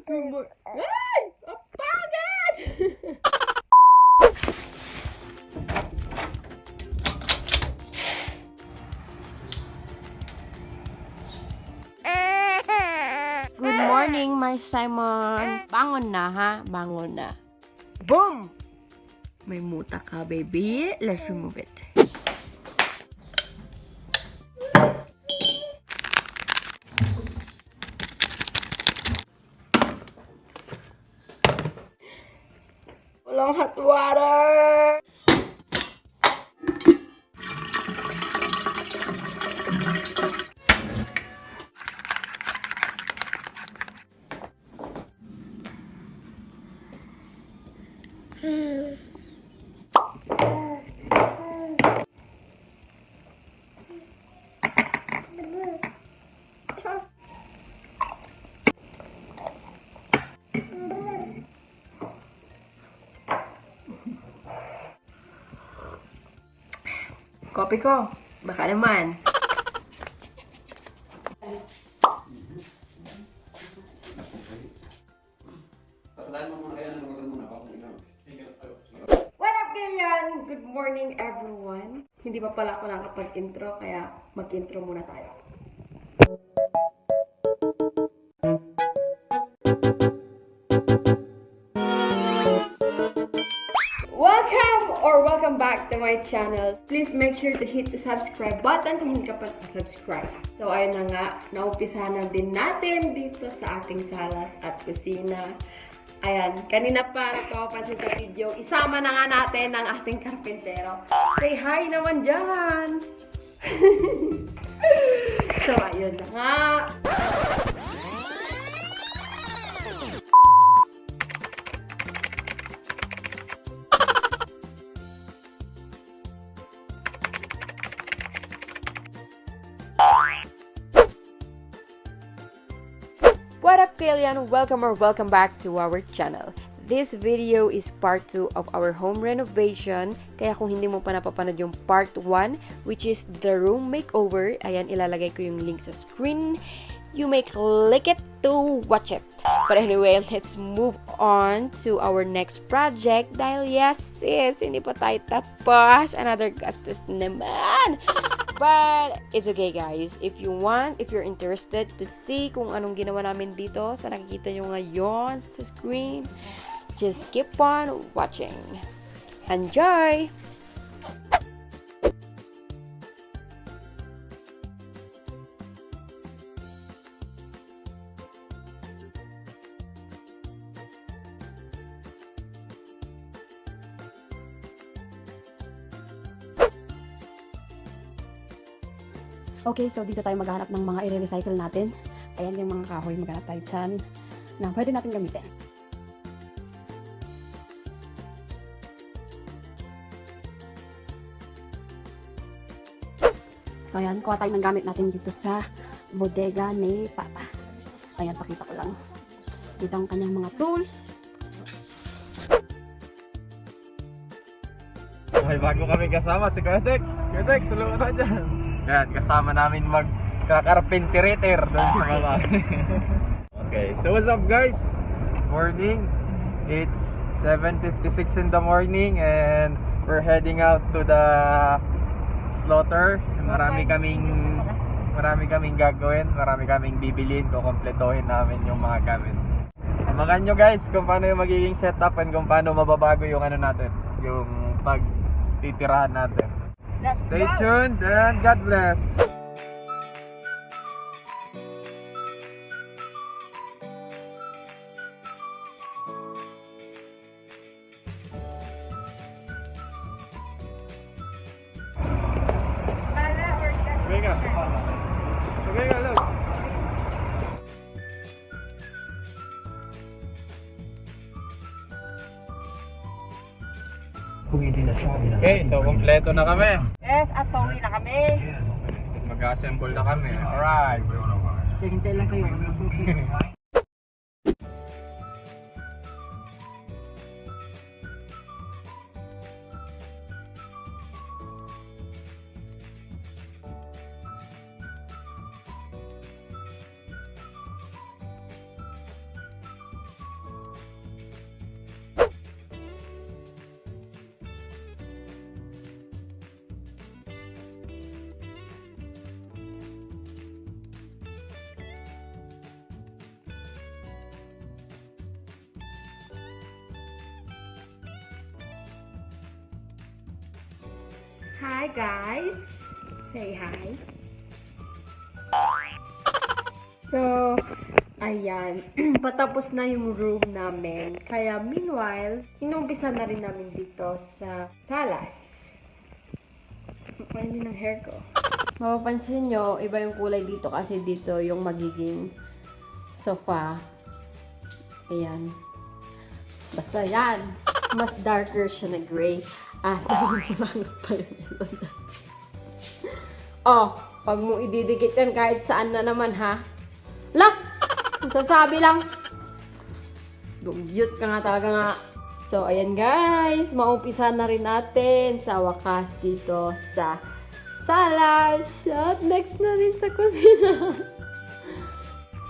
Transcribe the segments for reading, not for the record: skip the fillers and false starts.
Ay! Apagad! Good morning, my Simon. Bangon na, ha? Bangon na. Boom! May muta ka, baby. Let's remove it. Walang hot water! Kopi ko. Baka naman. What up, ganyan? Good morning, everyone. Hindi pa pala ako nakapag-intro, kaya mag-intro muna tayo. Welcome back to my channel. Please make sure to hit the subscribe button kung hindi ka pa subscribe. So ayun na nga, naumpisahan na din natin dito sa ating salas at kusina. Ayan, kanina pa nagpapansin sa video, isama na nga natin ang ating karpintero. Say hi naman dyan! So ayun na nga. What up, Kailian? Welcome back to our channel. This video is part 2 of our home renovation. Kaya kung hindi mo pa napapanood yung part 1, which is the room makeover, ayan, ilalagay ko yung link sa screen. You may click it to watch it. But anyway, let's move on to our next project. Dahil yes, sis, hindi pa tayo tapos. Another gastos naman. But it's okay, guys. If you're interested to see kung anong ginawa namin dito sa nakikita nyo ngayon sa screen, just keep on watching. Enjoy! Okay, so dito tayo maghanap ng mga i-recycle natin. Ayan yung mga kahoy, maghanap tayo dyan na pwede natin gamitin. So ayan, kuha tayo ng gamit natin dito sa bodega ni Papa. Ayan, pakita ko lang. Dito ang kanyang mga tools. May bago kami kasama si Kuya Tex. Kuya Tex, tulungan na dyan. Yan, kasama namin magkakarpentirator doon sa mga. Okay, so what's up guys? Morning. It's 7:56 in the morning and we're heading out to the slaughter. Marami kaming gagawin, marami kaming bibilin, kukompletohin namin yung mga gamit. Amakan nyo guys kung paano yung magiging setup and kung paano mababago yung ano natin, yung pagtitirahan natin. Stay tuned and God bless. Venga, look. Okay, so kompleto na kami. Yes, at pauwi na kami. Mag-assemble na kami. Alright. Hintay lang kayo. Hi guys! Say hi. So, ayan. Patapos na yung room namin. Kaya meanwhile, inumpisa na rin namin dito sa salas. Paano yun ang hair ko? Mapapansin nyo, iba yung kulay dito kasi dito yung magiging sofa. Ayan. Basta yan. Mas darker siya na gray. Tawag ko lang pa yun. Oh, pag mo ididikit yan kahit saan na naman ha. La! Sasabi lang. Dugyot ka nga talaga nga. So, ayan guys. Maumpisa na rin natin sa wakas dito sa salas. At next na rin sa kusina.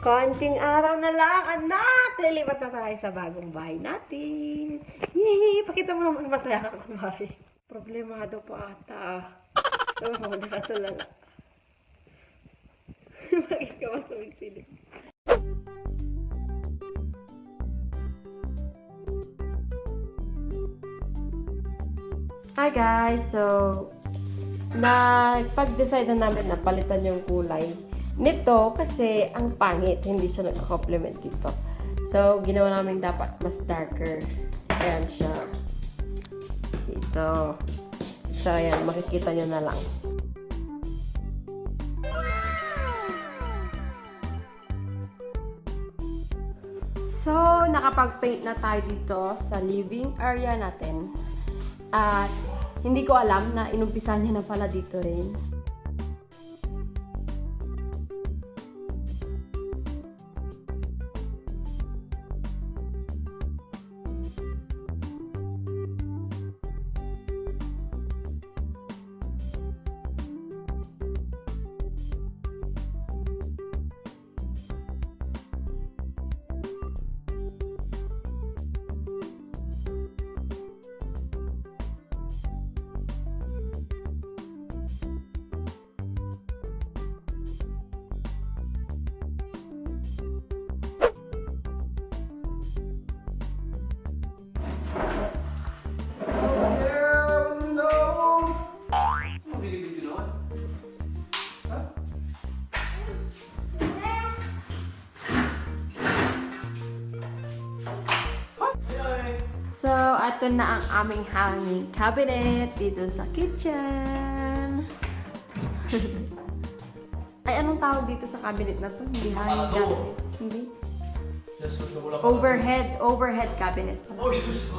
Konting araw na lang, anak! Lilipat na tayo sa bagong bahay natin. Yay! Pakita mo naman masaya ka kumari. Problemado pa ata. Oo, nakatulala. Bakit ka masumigsilip? Hi guys! So, nagpag-decide na namin na palitan yung kulay nito kasi ang pangit, hindi siya nagka-complement dito. So, ginawa namin dapat mas darker. Ayan siya. Dito. So, ayan, makikita nyo na lang. So, nakapag-paint na tayo dito sa living area natin. At hindi ko alam na inumpisan niya na pala dito rin. So, ito na ang aming hanging cabinet dito sa kitchen. Ay, anong tawag dito sa cabinet na to? Hindi hanging cabinet. Hindi. Overhead cabinet. Oh, Jesus.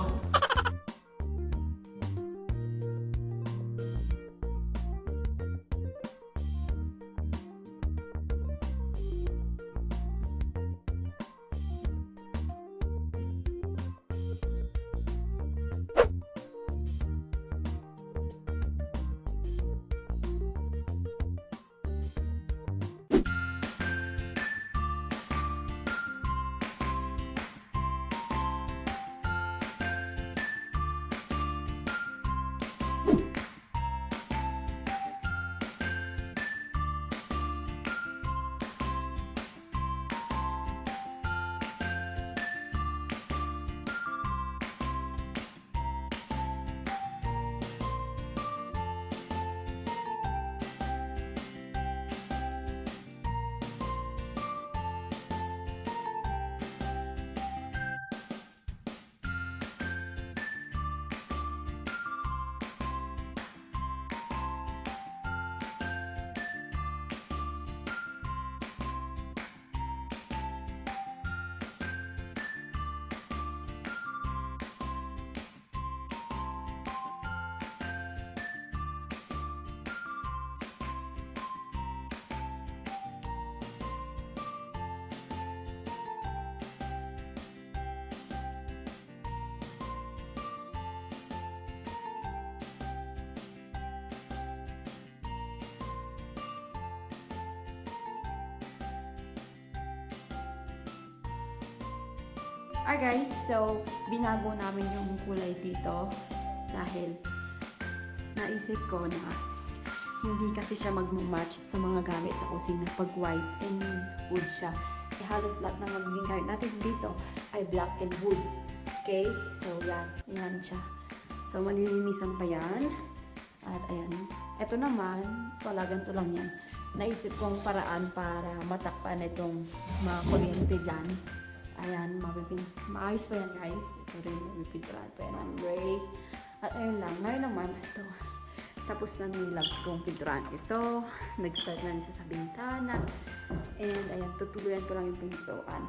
Alright guys, so binago namin yung kulay dito dahil naisip ko na hindi kasi siya mag-match sa mga gamit sa kusina pag white and wood siya. Eh, halos lahat ng magiging gamit natin dito ay black and wood. Okay? So yan, yan siya. So malilinisan pa yan. At ayan, eto naman, wala ganito lang yan. Naisip kong paraan para matakpan itong mga kuryente dyan. Ayan, maayos pa yan guys. Ito rin, mapipinturan pa yan ng gray. At ayun lang, ngayon naman, ito, tapos na nilabs kong pinturan ito. Nag-start na siya sa bintana. And ayan, tutuluyan ko lang yung pintuan.